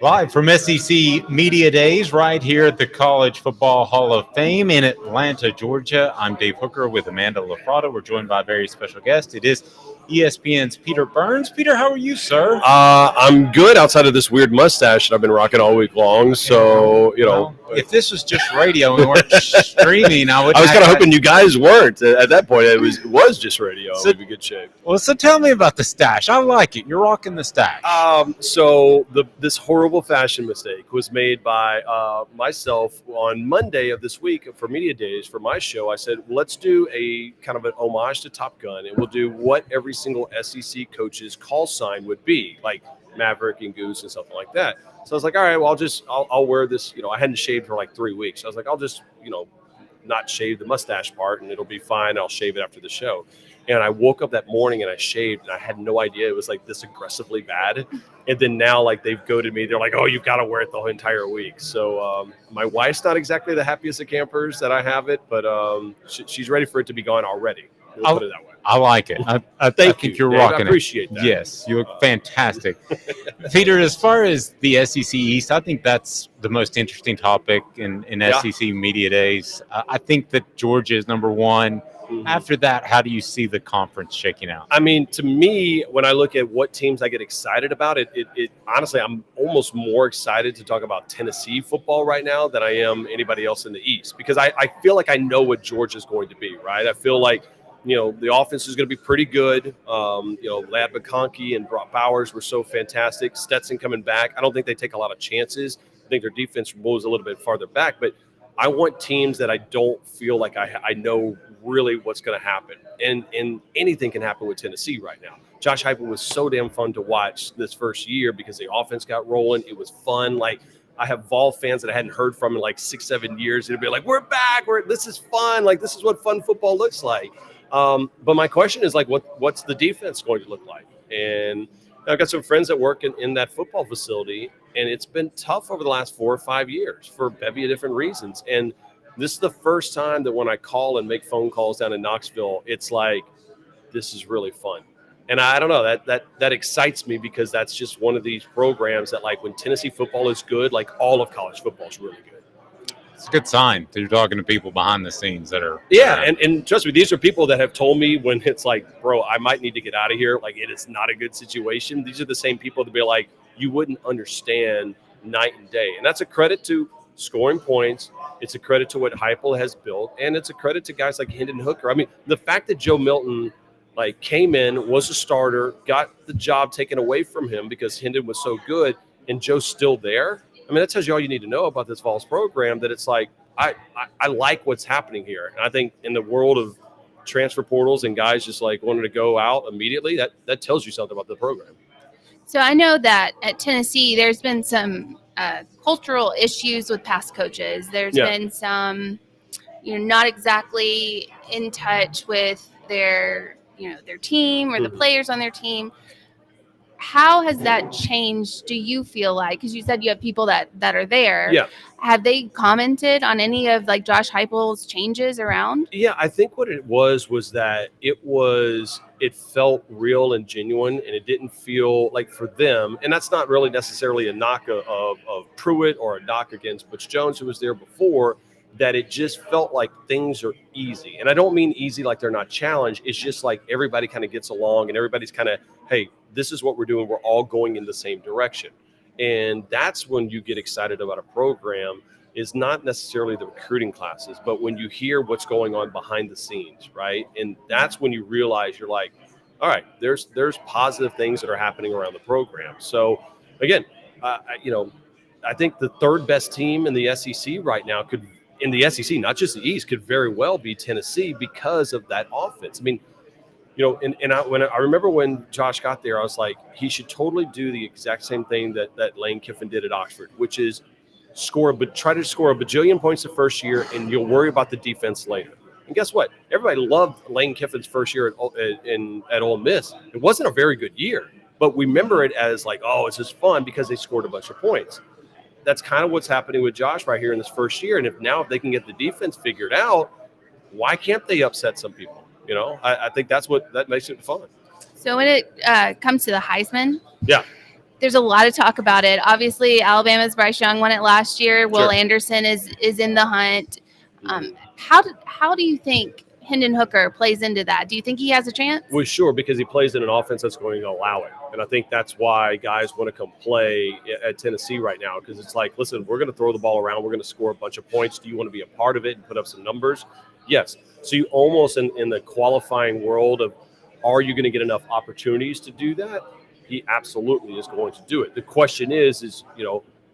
Live from SEC Media Days right here at the College Football Hall of Fame in Atlanta, Georgia. I'm Dave Hooker with Amanda LaFratta. We're joined by a very special guest. It is ESPN's Peter Burns. Peter, how are you, sir? I'm good outside of this weird mustache that I've been rocking all week long. So, Well, if this was just radio and we weren't streaming, I was kind of hoping you guys weren't. At that point, it was just radio. So, We'd be in good shape. Well, so tell me about the stash. I like it. You're rocking the stash. So this horrible fashion mistake was made by myself on Monday of this week for Media Days for my show. I said, let's do a kind of an homage to Top Gun, and we'll do what every single SEC coach's call sign would be, like Maverick and Goose and something like that. So I was like, all right, well, I'll wear this. I hadn't shaved for like 3 weeks. So I was like, I'll just, not shave the mustache part and it'll be fine. I'll shave it after the show. And I woke up that morning and I shaved and I had no idea it was like this aggressively bad. And then now like they've goaded me. They're like, oh, you've got to wear it the whole entire week. So my wife's not exactly the happiest of campers that I have it, but she's ready for it to be gone already. We'll put it that way. I like it. I think you're Dave, rocking it. I appreciate that. Yes, you look fantastic. Peter, as far as the SEC East, I think that's the most interesting topic in SEC Media Days. I think that Georgia is number one. Mm-hmm. After that, how do you see the conference shaking out? I mean, to me, when I look at what teams I get excited about, it honestly, I'm almost more excited to talk about Tennessee football right now than I am anybody else in the East, because I feel like I know what Georgia's going to be, right? I feel like the offense is going to be pretty good. Ladd McConkey and Brock Bowers were so fantastic. Stetson coming back. I don't think they take a lot of chances. I think their defense moves a little bit farther back. But I want teams that I don't feel like I know really what's going to happen. And anything can happen with Tennessee right now. Josh Heupel was so damn fun to watch this first year because the offense got rolling. It was fun. Like, I have Vol fans that I hadn't heard from in like 6-7 years. It'd be like, we're back. This is fun. Like, this is what fun football looks like. But my question is, like, what's the defense going to look like? And I've got some friends that work in that football facility, and it's been tough over the last 4 or 5 years for a bevy of different reasons. And this is the first time that when I call and make phone calls down in Knoxville, it's like, this is really fun. And I don't know, that excites me, because that's just one of these programs that, like, when Tennessee football is good, like, all of college football is really good. It's a good sign that you're talking to people behind the scenes that are. Yeah, and trust me, these are people that have told me when it's like, bro, I might need to get out of here. Like, it is not a good situation. These are the same people that be like, you wouldn't understand night and day. And that's a credit to scoring points. It's a credit to what Heupel has built. And it's a credit to guys like Hendon Hooker. I mean, the fact that Joe Milton came in, was a starter, got the job taken away from him because Hendon was so good, and Joe's still there. I mean, that tells you all you need to know about this Vols program, that it's like, I like what's happening here. And I think in the world of transfer portals and guys just like wanting to go out immediately, that tells you something about the program. So I know that at Tennessee, there's been some cultural issues with past coaches. There's been some, not exactly in touch with their team or the players on their team. How has that changed, do you feel like? Because you said you have people that are there. Yeah. Have they commented on any of Josh Heupel's changes around? Yeah, I think what it was that it felt real and genuine, and it didn't feel like, for them, and that's not really necessarily a knock of Pruitt or a knock against Butch Jones, who was there before, that it just felt like things are easy. And I don't mean easy like they're not challenged. It's just like everybody kind of gets along, and everybody's kind of, hey, this is what we're doing. We're all going in the same direction. And that's when you get excited about a program, is not necessarily the recruiting classes, but when you hear what's going on behind the scenes, right? And that's when you realize, you're like, all right, there's positive things that are happening around the program. So again, I think the third best team in the SEC right now in the SEC, not just the East, could very well be Tennessee because of that offense. I mean, I remember when Josh got there, I was like, he should totally do the exact same thing that Lane Kiffin did at Oxford, which is try to score a bajillion points the first year, and you'll worry about the defense later. And guess what? Everybody loved Lane Kiffin's first year at Ole Miss. It wasn't a very good year, but we remember it as like, oh, it's just fun because they scored a bunch of points. That's kind of what's happening with Josh right here in this first year. And if they can get the defense figured out, why can't they upset some people? I think that makes it fun. So when it comes to the Heisman, there's a lot of talk about it. Obviously, Alabama's Bryce Young won it last year. Will Sure. Anderson is in the hunt. How do you think Hendon Hooker plays into that? Do you think he has a chance? Well, sure, because he plays in an offense that's going to allow it. And I think that's why guys want to come play at Tennessee right now, because it's like, listen, we're going to throw the ball around. We're going to score a bunch of points. Do you want to be a part of it and put up some numbers? Yes. So you almost in the qualifying world of, are you going to get enough opportunities to do that? He absolutely is going to do it. The question is,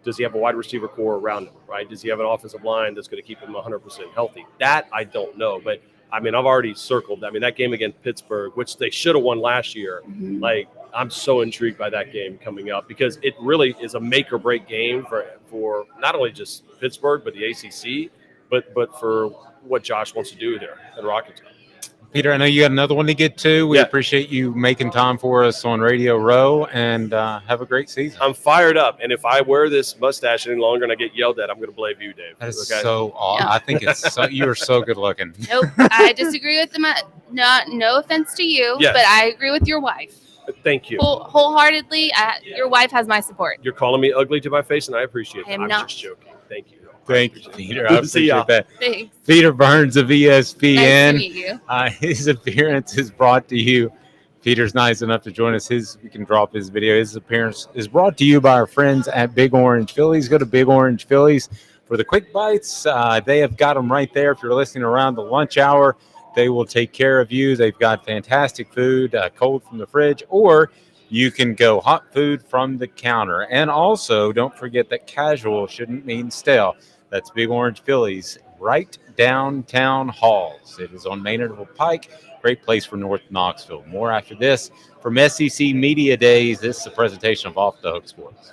does he have a wide receiver core around him, right? Does he have an offensive line that's going to keep him 100% healthy? That I don't know. But, I've already circled. That game against Pittsburgh, which they should have won last year, I'm so intrigued by that game coming up, because it really is a make or break game for not only just Pittsburgh, but the ACC, but for what Josh wants to do there at Rocketown. Peter, I know you got another one to get to. We appreciate you making time for us on Radio Row, and have a great season. I'm fired up, and if I wear this mustache any longer and I get yelled at, I'm going to blame you, Dave. That is so awesome. I think it's you are so good looking. Nope, I disagree with them. No offense to you, but I agree with your wife. Thank you. Wholeheartedly, your wife has my support. You're calling me ugly to my face, and I appreciate it. I'm not. Just joking. Thank you. Thank you, Peter. I appreciate that. Thanks. Peter Burns of ESPN. Nice to meet you. His appearance is brought to you. Peter's nice enough to join us. We can drop his video. His appearance is brought to you by our friends at Big Orange Phillies. Go to Big Orange Phillies for the quick bites. They have got them right there. If you're listening around the lunch hour, they will take care of you. They've got fantastic food, cold from the fridge, or you can go hot food from the counter. And also, don't forget that casual shouldn't mean stale. That's Big Orange Phillies, right downtown Halls. It is on Maynardville Pike. Great place for North Knoxville. More after this. From SEC Media Days, this is a presentation of Off the Hook Sports.